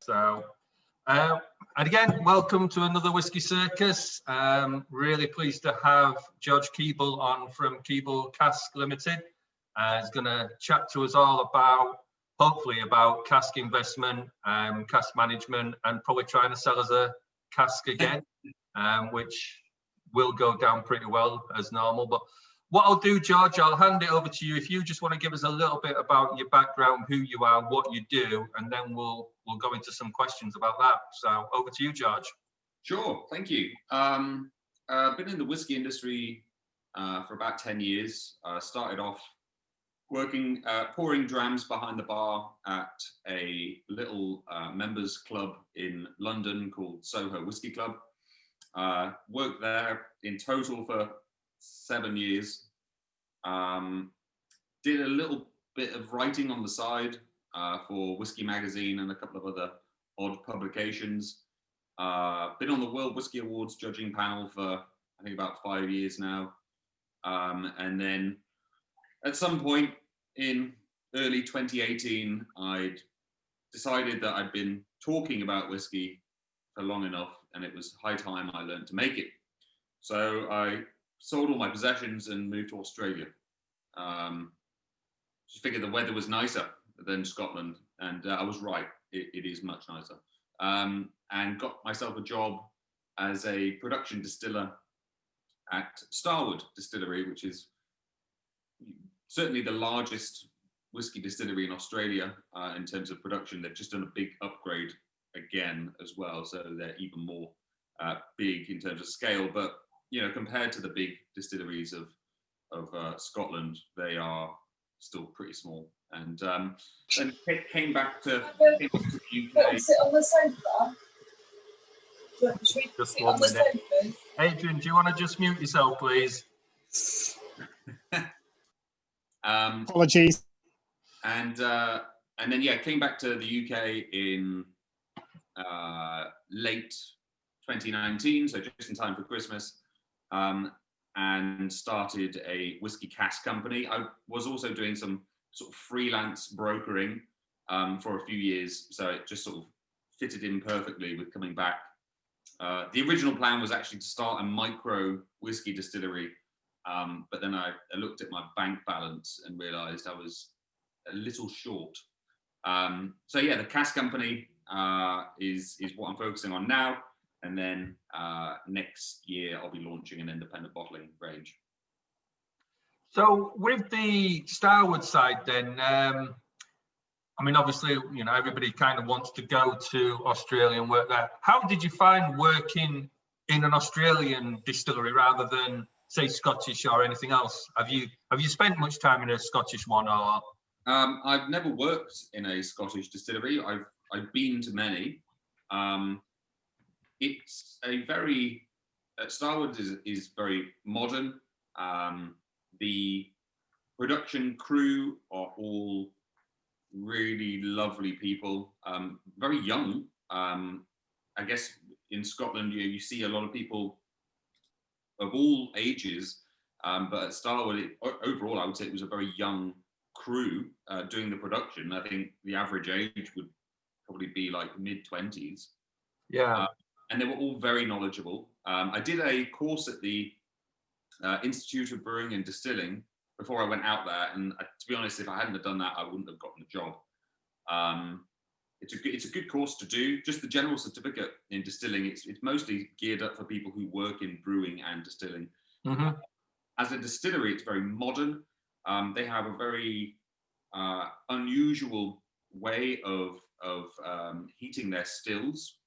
So, and again, welcome to another Whiskey Circus. Really pleased to have George Keeble on from Keeble Cask Limited. He's going to chat to us all about, hopefully, about cask investment, cask management, and probably trying to sell us a cask again, which will go down pretty well as normal. But what I'll do, George, I'll hand it over to you. If you just want to give us a little bit about your background, who you are, what you do, and then we'll go into some questions about that. So over to you, George. Sure, thank you. I've been in the whiskey industry for about 10 years. Started off working, pouring drams behind the bar at a little members club in London called Soho Whiskey Club. Worked there in total for 7 years. Did a little bit of writing on the side for Whiskey Magazine and a couple of other odd publications. Been on the World Whiskey Awards judging panel for I think about 5 years now. And then at some point in early 2018, I'd decided that I'd been talking about whiskey for long enough, and it was high time I learned to make it. So I sold all my possessions and moved to Australia. Just figured the weather was nicer than Scotland, and I was right. It is much nicer. And got myself a job as a production distiller at Starward Distillery, which is certainly the largest whiskey distillery in Australia in terms of production. They've just done a big upgrade again as well, so they're even more big in terms of scale. But you know, compared to the big distilleries of Scotland, they are still pretty small. And then came back to the UK. Sit on the sofa. Just 1 minute. Adrian, do you want to just mute yourself, please? Apologies. And then yeah, came back to the UK in late 2019, so just in time for Christmas, and started a whiskey cask company. I was also doing some sort of freelance brokering for a few years, so it just sort of fitted in perfectly with coming back. The original plan was actually to start a micro whiskey distillery, but then I looked at my bank balance and realised I was a little short. So yeah, the cask company is what I'm focusing on now, and then next year I'll be launching an independent bottling range. So with the Starward side then, I mean, obviously, you know, everybody kind of wants to go to Australia and work there. How did you find working in an Australian distillery rather than, say, Scottish or anything else? Have you spent much time in a Scottish one, or? I've never worked in a Scottish distillery. I've been to many. It's a very Starward is very modern. The production crew are all really lovely people, very young. I guess in Scotland you see a lot of people of all ages, but at Starward overall I would say it was a very young crew doing the production. I think the average age would probably be like mid-20s. Yeah. And they were all very knowledgeable. I did a course at the Institute of Brewing and Distilling before I went out there, and to be honest, if I hadn't have done that, I wouldn't have gotten the job. It's a good course to do. Just the general certificate in distilling, it's mostly geared up for people who work in brewing and distilling. Mm-hmm. As a distillery, it's very modern. They have a very unusual way of heating their stills.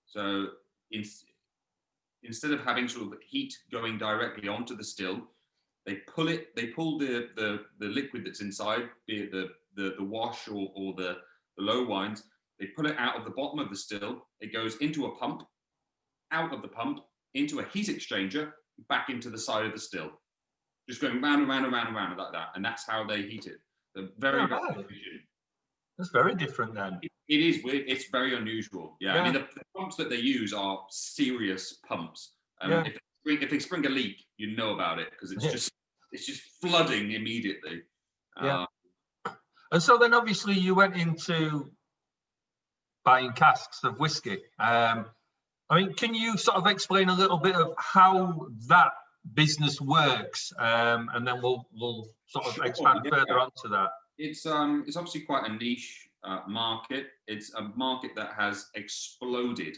So instead of having sort of heat going directly onto the still, they pull the liquid that's inside, be it the wash or the low wines. They pull it out of the bottom of the still. It goes into a pump, out of the pump, into a heat exchanger, back into the side of the still. Just going round and round and round and round like that. And that's how they heat it. They're very, very efficient. That's very different then. It is weird. It's very unusual. Yeah. I mean, the pumps that they use are serious pumps. Yeah. If they spring a leak, you know about it because it's just flooding immediately. Yeah. And so then obviously you went into buying casks of whiskey. I mean, can you sort of explain a little bit of how that business works, and then we'll sort of expand further onto that. It's obviously quite a niche market. It's a market that has exploded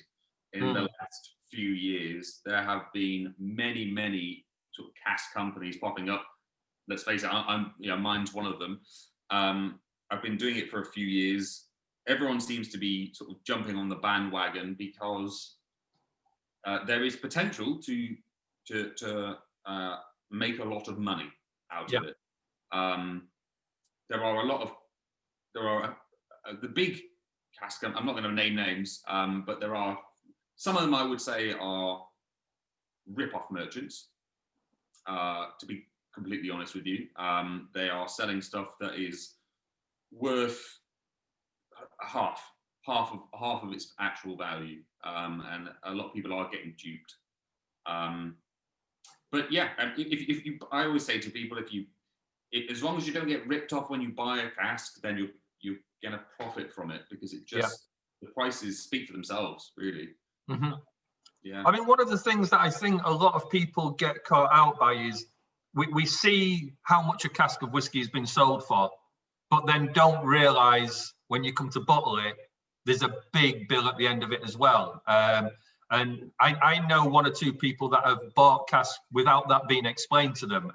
in the last few years. There have been many sort of cask companies popping up. Let's face it, mine's one of them. I've been doing it for a few years. Everyone seems to be sort of jumping on the bandwagon because there is potential to make a lot of money out of it. There are the big cask. I'm not going to name names, but there are some of them I would say are rip-off merchants. To be completely honest with you, they are selling stuff that is worth half of its actual value, and a lot of people are getting duped. But yeah, if you, I always say to people, as long as you don't get ripped off when you buy a cask, then you're gonna profit from it, because it just the prices speak for themselves, really. Yeah. I mean, one of the things that I think a lot of people get caught out by is we see how much a cask of whiskey has been sold for, but then don't realise when you come to bottle it, there's a big bill at the end of it as well. And I know one or two people that have bought casks without that being explained to them.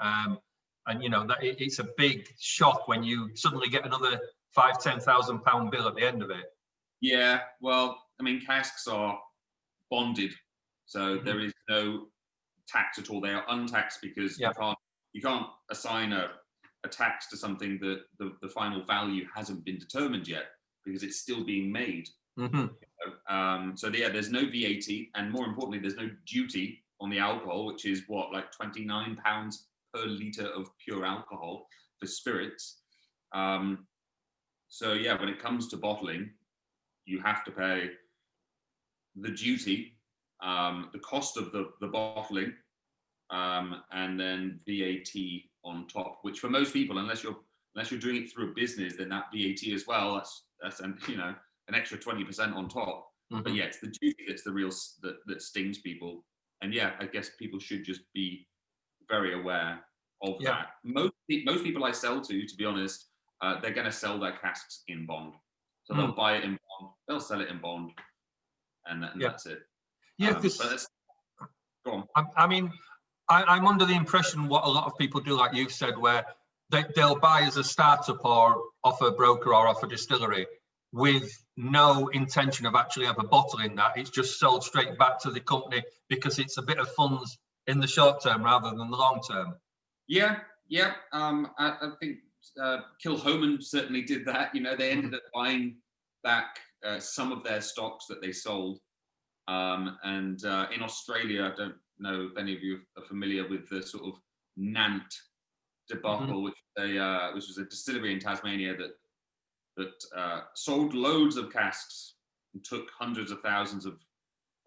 And you know that it's a big shock when you suddenly get another £5,000–10,000 bill at the end of it. Yeah, well, I mean, casks are bonded, so there is no tax at all. They are untaxed because you can't assign a tax to something that the final value hasn't been determined yet, because it's still being made. So yeah, there's no VAT, and more importantly, there's no duty on the alcohol, which is what, like £29 per litre of pure alcohol for spirits. So yeah, when it comes to bottling, you have to pay the duty, the cost of the bottling, and then VAT on top, which for most people, unless you're doing it through a business, then that VAT as well, that's an extra 20% on top. But yeah, it's the duty that's the real that stings people. And yeah, I guess people should just be very aware of that. Most people I sell to be honest, they're going to sell their casks in bond. So they'll buy it in bond, they'll sell it in bond, and that's it. Yeah, go on. I mean, I'm under the impression what a lot of people do, like you said, where they'll buy as a startup or off a broker or off a distillery with no intention of actually ever bottling that. It's just sold straight back to the company because it's a bit of funds in the short term rather than the long term. Yeah. I think Kilhoman certainly did that. You know, they ended up buying back some of their stocks that they sold. And in Australia, I don't know if any of you are familiar with the sort of Nant debacle, which was a distillery in Tasmania that sold loads of casks and took hundreds of thousands of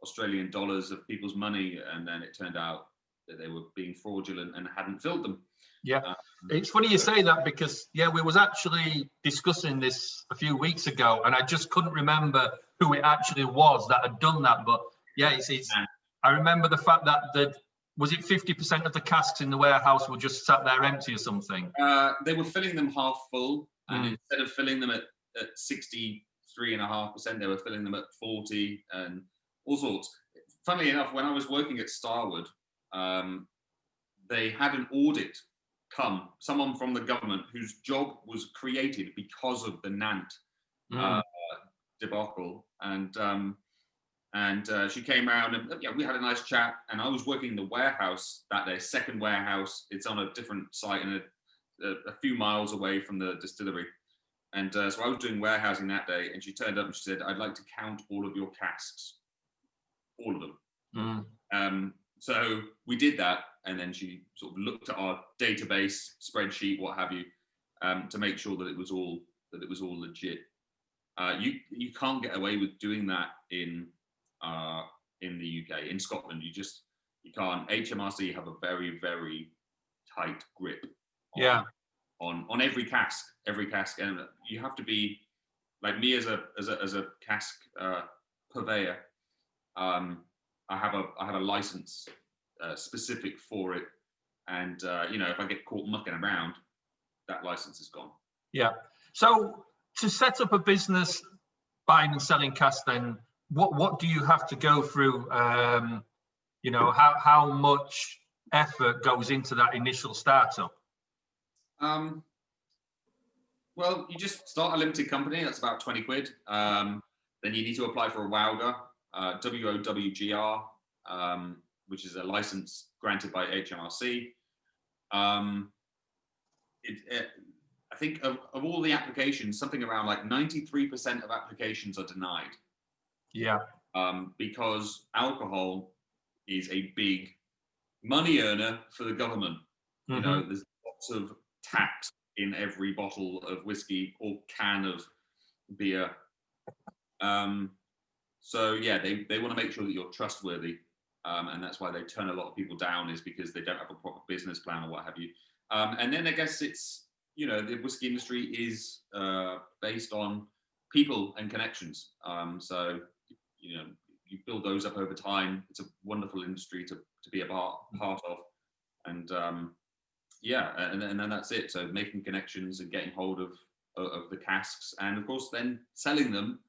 Australian dollars of people's money, and then it turned out that they were being fraudulent and hadn't filled them. Yeah, it's funny you say that, because we was actually discussing this a few weeks ago, and I just couldn't remember who it actually was that had done that. But yeah, I remember the fact that was it 50% of the casks in the warehouse were just sat there empty or something? They were filling them half full, and instead of filling them at 63.5%, they were filling them at 40 and all sorts. Funnily enough, when I was working at Starwood, they had an audit come, someone from the government whose job was created because of the Nant debacle, and she came around and we had a nice chat, and I was working in the warehouse that day, second warehouse. It's on a different site and a few miles away from the distillery, and so I was doing warehousing that day, and she turned up and she said, "I'd like to count all of your casks, all of them." So we did that, and then she sort of looked at our database spreadsheet, what have you, to make sure that it was all legit. You can't get away with doing that in the UK. In Scotland, you can't. HMRC have a very, very tight grip on every cask, and you have to be like me as a cask purveyor, I have a license specific for it, and if I get caught mucking around, that license is gone. Yeah. So to set up a business buying and selling cask, then what do you have to go through? How much effort goes into that initial startup? Well, you just start a limited company. That's about 20 quid. Then you need to apply for a WOWGR, WOWGR, which is a license granted by HMRC. I think of all the applications, something around like 93% of applications are denied. Yeah. Because alcohol is a big money earner for the government. Mm-hmm. There's lots of tax in every bottle of whiskey or can of beer. So yeah, they want to make sure that you're trustworthy. And that's why they turn a lot of people down, is because they don't have a proper business plan or what have you. And then I guess it's, the whiskey industry is based on people and connections. So, you build those up over time. It's a wonderful industry to be a part of. And and then that's it. So making connections and getting hold of the casks, and of course then selling them,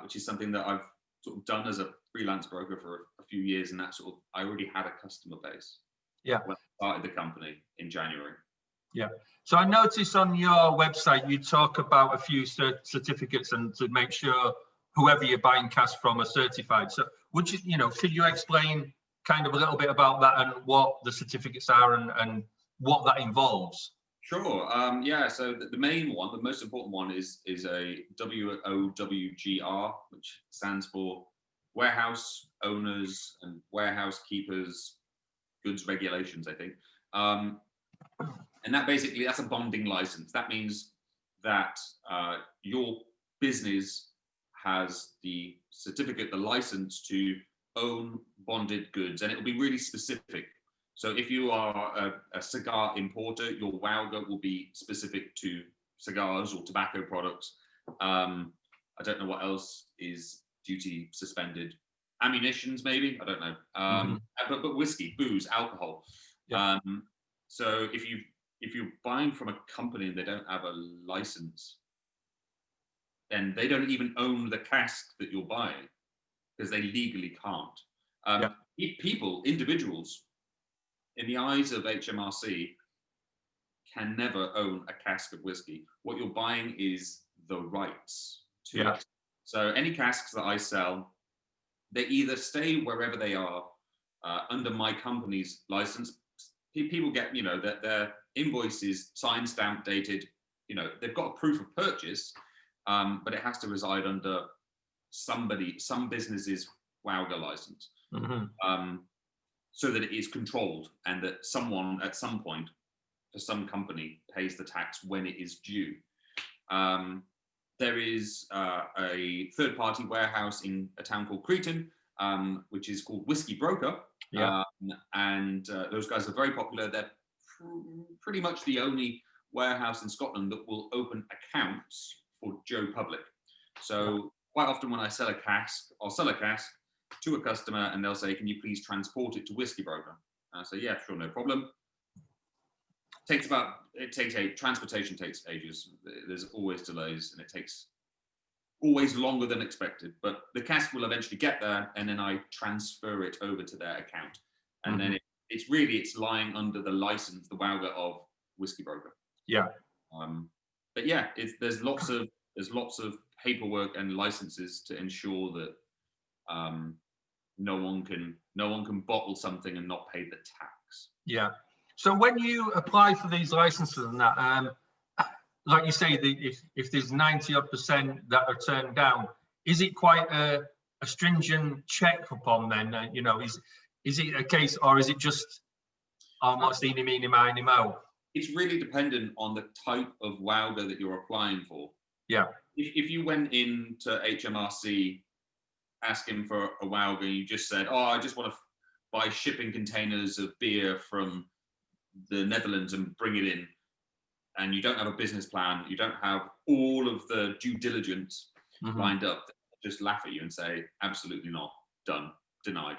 which is something that I've sort of done as a freelance broker for a few years, and I already had a customer base. Yeah. When I started the company in January. Yeah. So I noticed on your website you talk about a few certificates, and to make sure whoever you're buying cask from are certified. So could you explain kind of a little bit about that and what the certificates are and what that involves? Sure. So the main one, the most important one is a WOWGR, which stands for Warehouse Owners and Warehouse Keepers Goods Regulations, I think. And that's a bonding license. That means that your business has the certificate, the license to own bonded goods, and it will be really specific. So if you are a cigar importer, your WOWGR will be specific to cigars or tobacco products. I don't know what else is duty suspended. Ammunitions, maybe, I don't know. But whiskey, booze, alcohol. Yeah. So if you're buying from a company and they don't have a license, then they don't even own the cask that you're buying, because they legally can't. People, individuals, in the eyes of HMRC, can never own a cask of whiskey. What you're buying is the rights to it. So any casks that I sell, they either stay wherever they are under my company's license. People get, that their invoice is signed, stamped, dated. They've got a proof of purchase, but it has to reside under some business's WOWGR license. Mm-hmm. So that it is controlled, and that someone at some point for some company pays the tax when it is due. There is a third-party warehouse in a town called Cretan, which is called Whiskey Broker. Yeah. And those guys are very popular. They're pretty much the only warehouse in Scotland that will open accounts for Joe Public. So quite often when I sell a cask, I'll sell a cask to a customer and they'll say, can you please transport it to Whiskey Broker? And I say, yeah, sure, no problem. Transportation takes ages. There's always delays, and it takes always longer than expected, but the cask will eventually get there, and then I transfer it over to their account. And then it's lying under the license, the WOWGR of Whiskey Broker. Yeah. But yeah, there's lots of paperwork and licenses to ensure that no one can bottle something and not pay the tax. Yeah. So when you apply for these licenses and that, like you say, if there's 90% that are turned down, is it quite a stringent check upon then? Is it a case, or is it just almost eeny, meeny, miny, mo? It's really dependent on the type of WOWGR that you're applying for. Yeah. If you went into HMRC asking for a WOWGR and you just said, oh, I just want to buy shipping containers of beer from the Netherlands and bring it in, and you don't have a business plan, you don't have all of the due diligence lined up, just laugh at you and say, absolutely not, done, denied.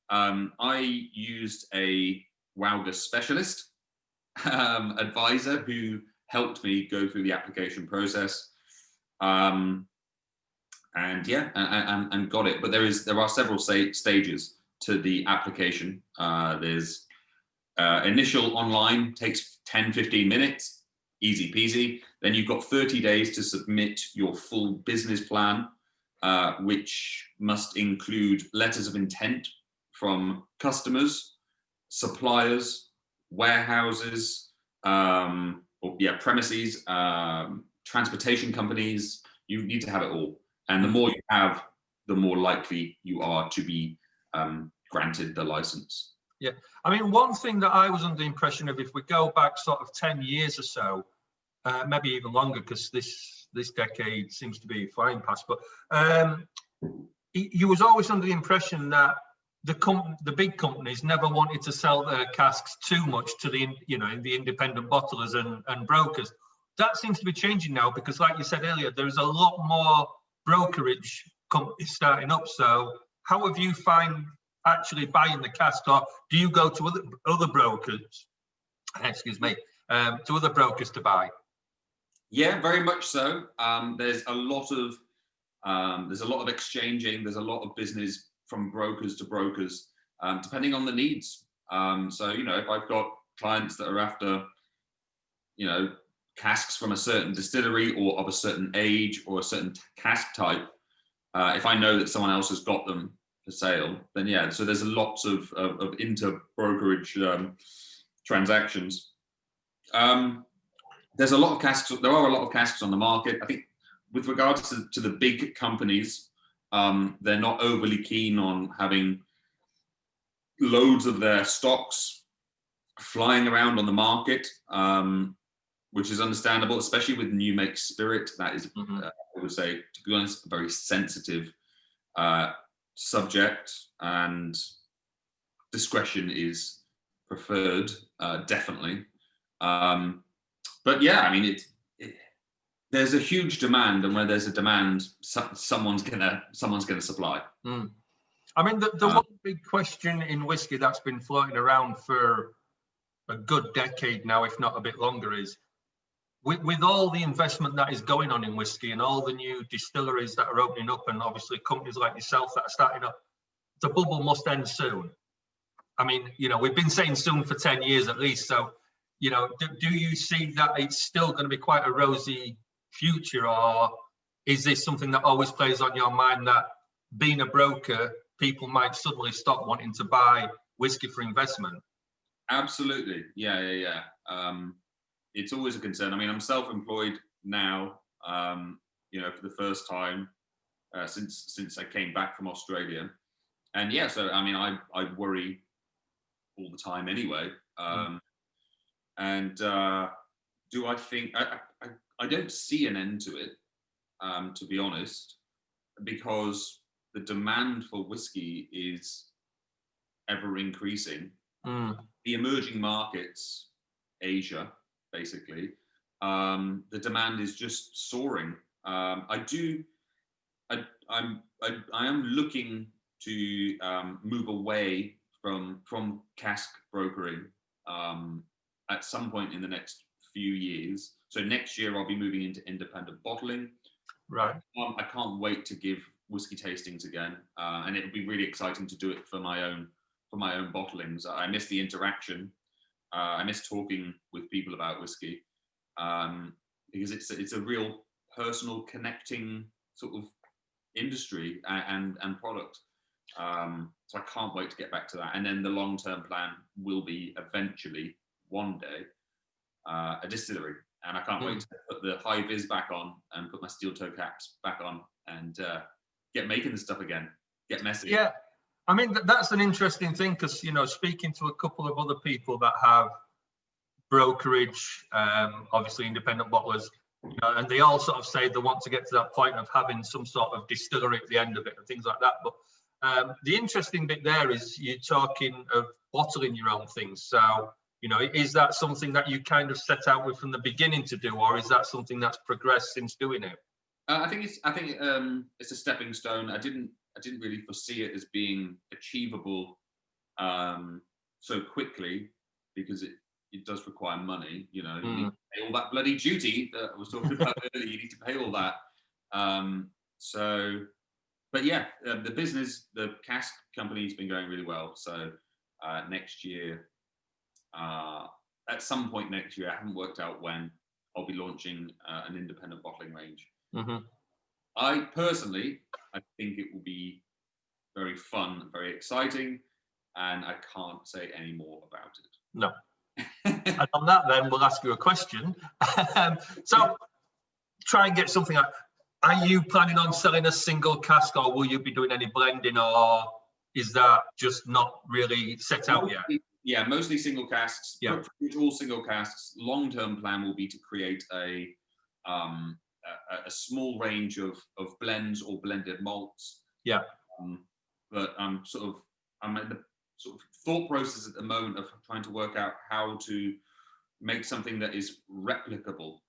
I used a Wowga specialist advisor who helped me go through the application process, and got it. But there are several stages to the application. There's initial online, takes 10-15 minutes. Easy peasy. Then you've got 30 days to submit your full business plan, which must include letters of intent from customers, suppliers, warehouses, premises, transportation companies. You need to have it all. And the more you have, the more likely you are to be granted the license. Yeah, I mean, one thing that I was under the impression of, if we go back sort of 10 years or so, maybe even longer, because this decade seems to be flying past, but you was always under the impression that the big companies never wanted to sell their casks too much to the independent bottlers and brokers. That seems to be changing now, because like you said earlier, there's a lot more brokerage companies starting up. So how have you found actually buying the cask, or do you go to other brokers, to other brokers to buy? Yeah, very much so. There's a lot of exchanging. There's a lot of business from brokers to brokers, depending on the needs. So, if I've got clients that are after, casks from a certain distillery or of a certain age or a certain cask type, if I know that someone else has got them for sale, then yeah. So there's lots of inter-brokerage transactions. There are a lot of casks on the market. I think with regards to the big companies, they're not overly keen on having loads of their stocks flying around on the market, which is understandable, especially with new make spirit. That is, I would say, to be honest, a very sensitive subject, and discretion is preferred, definitely. But yeah, I mean, there's a huge demand, and where there's a demand, someone's gonna supply. I mean, the one big question in whiskey that's been floating around for a good decade now, if not a bit longer, is with all the investment that is going on in whiskey and all the new distilleries that are opening up, and obviously companies like yourself that are starting up, the bubble must end soon. I mean, we've been saying soon for 10 years at least. So, do you see that it's still going to be quite a rosy future, or is this something that always plays on your mind, that being a broker, people might suddenly stop wanting to buy whiskey for investment? Absolutely. Yeah. It's always a concern. I mean, I'm self-employed now, for the first time since I came back from Australia. And yeah, so I mean, I worry all the time anyway. And do I think I don't see an end to it, to be honest, because the demand for whiskey is ever increasing. The emerging markets, Asia, basically, the demand is just soaring. I am looking to move away from cask brokering at some point in the next few years. So next year I'll be moving into independent bottling. Right. I can't wait to give whiskey tastings again, and it'll be really exciting to do it for my own bottlings. I miss the interaction. I miss talking with people about whiskey, because it's a real personal, connecting sort of industry and product. So I can't wait to get back to that. And then the long-term plan will be eventually, one day, a distillery. And I can't wait to put the high vis back on and put my steel toe caps back on and get making the stuff again, get messy. Yeah, I mean, that's an interesting thing, because, speaking to a couple of other people that have brokerage, obviously independent bottlers, and they all sort of say they want to get to that point of having some sort of distillery at the end of it and things like that. But the interesting bit there is you're talking of bottling your own things. So You know, is that something that you kind of set out with from the beginning to do, or is that something that's progressed since doing it? I think it's a stepping stone. I didn't really foresee it as being achievable so quickly, because it does require money. You know, you need to pay all that bloody duty that I was talking about earlier. You need to pay all that. But yeah, the cask company has been going really well. So next year, at some point next year, I haven't worked out when, I'll be launching an independent bottling range. I think it will be very fun, very exciting, and I can't say any more about it. No. And on that, then we'll ask you a question. So try and get something out. Are you planning on selling a single cask, or will you be doing any blending, or is that just not really set out yet? Yeah, mostly single casks. Yeah. Pretty much all single casks. Long-term plan will be to create a small range of blends or blended malts. Yeah. But I'm at the sort of thought process at the moment of trying to work out how to make something that is replicable.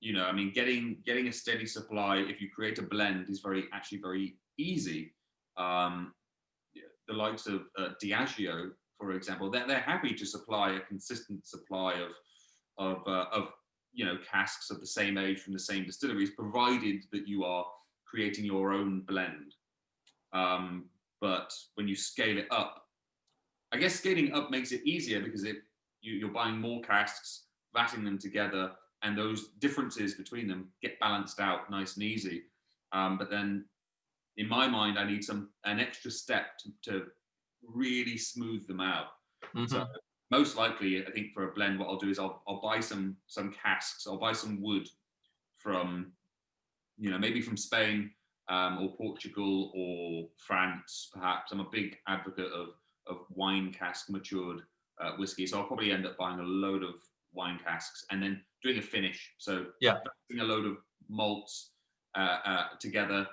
You know, I mean, getting a steady supply, if you create a blend, is actually very easy. The likes of Diageo, for example, they're happy to supply a consistent supply of you know, casks of the same age from the same distilleries, provided that you are creating your own blend. But when you scale it up, I guess scaling up makes it easier, because you're buying more casks, vatting them together, and those differences between them get balanced out nice and easy. But then, in my mind, I need an extra step to really smooth them out. So most likely, I think for a blend, what I'll do is I'll buy some casks. I'll buy some wood from, you know, maybe from Spain or Portugal or France, perhaps. I'm a big advocate of wine cask matured whiskey, so I'll probably end up buying a load of wine casks and then doing a finish. So putting a load of malts together,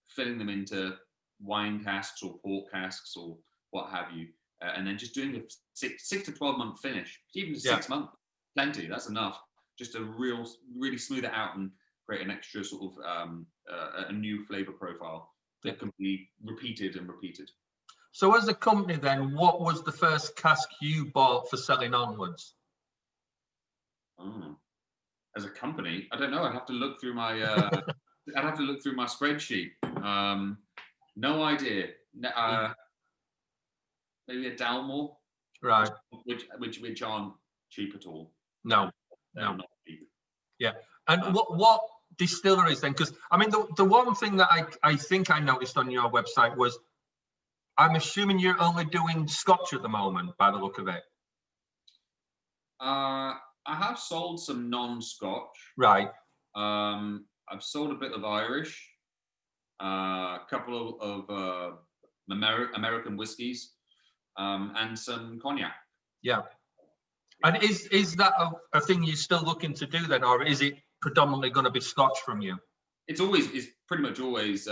filling them into wine casks or port casks or what have you, and then just doing a 6 to 12 month finish. Even 6 months, plenty. That's enough. Just to really smooth it out and create an extra sort of a new flavor profile that can be repeated and repeated. So as a company then, what was the first cask you bought for selling onwards? As a company, I don't know. I'd have to look through my spreadsheet. No idea. Maybe a Dalmore, right? Which aren't cheap at all. No. Not cheap. Yeah. And what distilleries then? Because I mean, the one thing that I think I noticed on your website was, I'm assuming you're only doing Scotch at the moment, by the look of it. I have sold some non-Scotch. Right. I've sold a bit of Irish, a couple of American whiskies, and some cognac. Yeah. And is that a thing you're still looking to do then, or is it predominantly going to be Scotch from you? It's pretty much always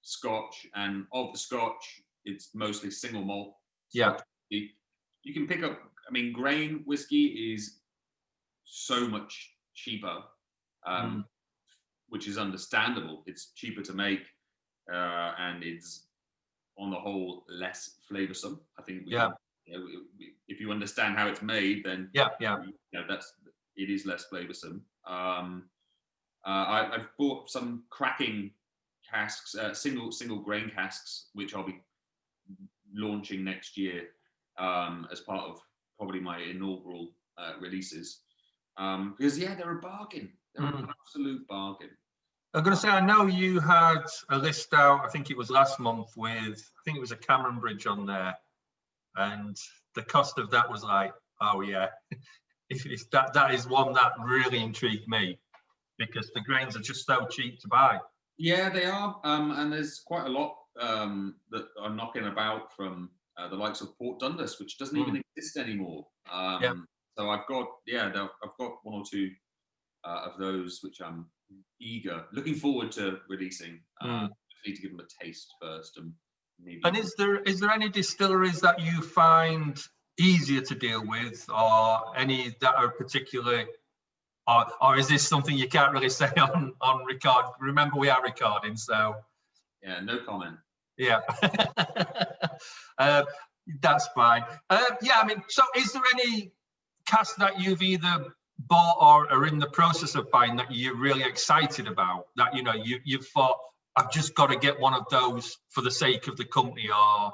Scotch, and of the Scotch, it's mostly single malt. Yeah. You can pick up, I mean, grain whiskey is so much cheaper, which is understandable. It's cheaper to make, and it's on the whole less flavoursome. I think. If you understand how it's made, then it is less flavoursome. I've bought some cracking casks, single grain casks, which I'll be launching next year as part of probably my inaugural releases. Because they're a bargain. They're an absolute bargain. I'm going to say, I know you had a list out, I think it was last month, with, I think it was a Cameron Bridge on there. And the cost of that was like, oh yeah, that is one that really intrigued me, because the grains are just so cheap to buy. Yeah, they are. And there's quite a lot that are knocking about from the likes of Port Dundas, which doesn't even exist anymore. So I've got one or two of those, which I'm looking forward to releasing. Just need to give them a taste first, and maybe. And is there any distilleries that you find easier to deal with, or any that are particularly, or is this something you can't really say on record? Remember, we are recording, so Yeah, no comment. yeah. That's fine. Yeah, I mean, so is there any cask that you've either bought or are in the process of buying that you're really excited about, that you've thought, I've just got to get one of those for the sake of the company, or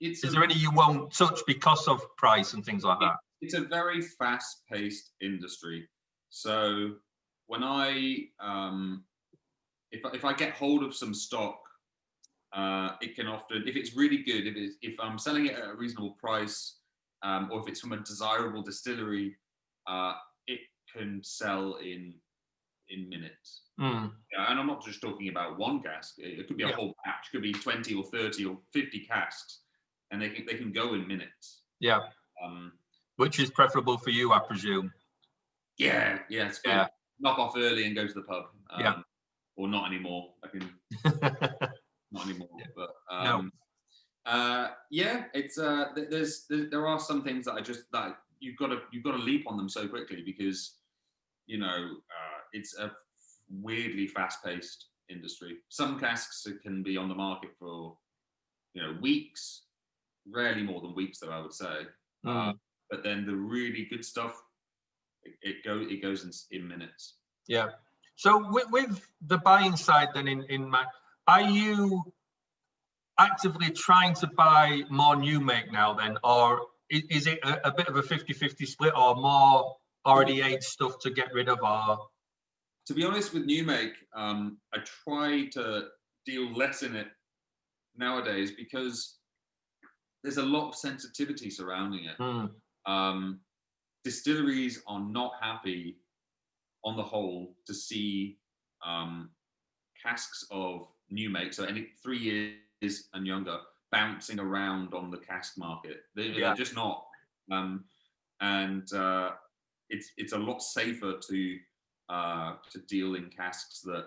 is there any you won't touch because of price and things like that? It's a very fast-paced industry. So when if I get hold of some stock, it can often, if it's really good, if I'm selling it at a reasonable price, or if it's from a desirable distillery, it can sell in minutes. Yeah, and I'm not just talking about one cask. It could be a whole batch. It could be 20 or 30 or 50 casks, and they can go in minutes. Yeah. Which is preferable for you, I presume. Yeah, it's good. Knock off early and go to the pub. Or not anymore. I can not anymore. But it's there are some things that you've got to leap on them so quickly, because it's a weirdly fast-paced industry. Some casks can be on the market for weeks, rarely more than weeks, though, I would say. But then the really good stuff, it goes in minutes. Yeah. So with the buying side, then in Mac, are you actively trying to buy more new make now then, or is it a bit of a 50-50 split, or more already aged stuff to get rid of? Or to be honest, with new make, I try to deal less in it nowadays, because there's a lot of sensitivity surrounding it. Distilleries are not happy on the whole to see casks of new make, so any 3 years and younger, bouncing around on the cask market. They're just not. And it's a lot safer to deal in casks that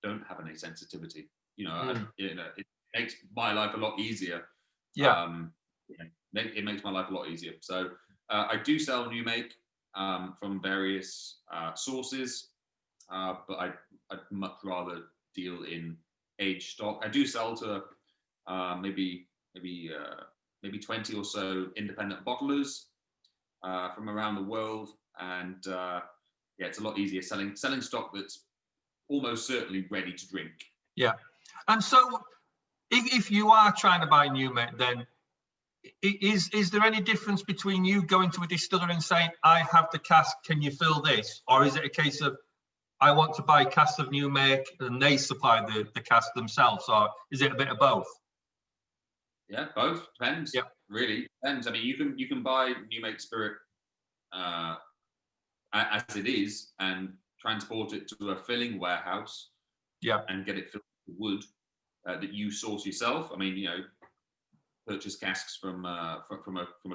don't have any sensitivity. It makes my life a lot easier. It makes my life a lot easier. So I do sell new make from various sources, but I'd much rather deal in aged stock. I do sell to maybe 20 or so independent bottlers from around the world, and it's a lot easier selling stock that's almost certainly ready to drink. Yeah, and so if you are trying to buy new make, then is there any difference between you going to a distiller and saying, I have the cask, can you fill this? Or is it a case of, I want to buy casks of new make and they supply the cask themselves? Or is it a bit of both? Yeah, both. Depends. Really depends. I mean, you can buy new make spirit as it is and transport it to a filling warehouse. And get it filled with wood that you source yourself. I mean, purchase casks from a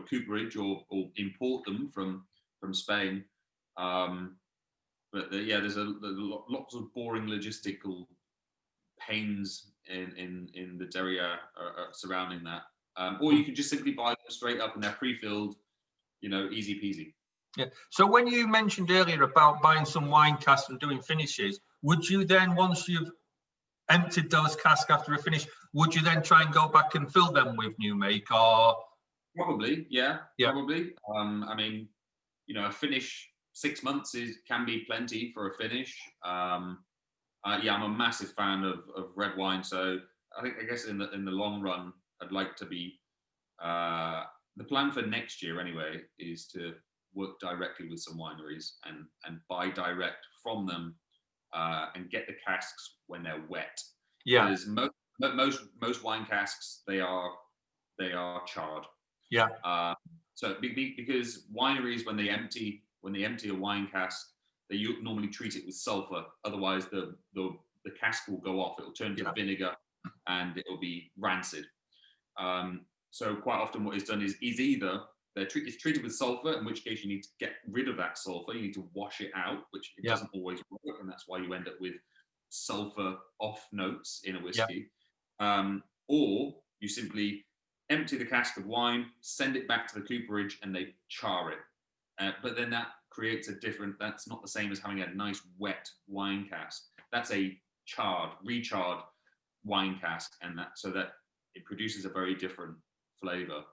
cooperage, or import them from Spain. But there's lots of boring logistical pains in the area surrounding that. Or you can just simply buy them straight up and they're pre-filled, easy peasy. Yeah. So when you mentioned earlier about buying some wine casks and doing finishes, would you then, once you've emptied those casks after a finish, would you then try and go back and fill them with new make? Or probably, probably. I mean, a finish 6 months can be plenty for a finish. I'm a massive fan of red wine, so I guess in the long run, I'd like to be. The plan for next year, anyway, is to work directly with some wineries and buy direct from them, and get the casks when they're wet. Because most wine casks, they are charred. So because wineries, when they empty a wine cask, they normally treat it with sulfur. Otherwise, the cask will go off. It will turn to vinegar, and it will be rancid. So quite often, what is done is either it's treated with sulfur, in which case you need to get rid of that sulfur. You need to wash it out, which it doesn't always work, and that's why you end up with sulfur off notes in a whiskey. Or you simply empty the cask of wine, send it back to the cooperage, and they char it. But then that creates a different, that's not the same as having a nice wet wine cask. That's a charred, recharred wine cask, and that so that it produces a very different flavor.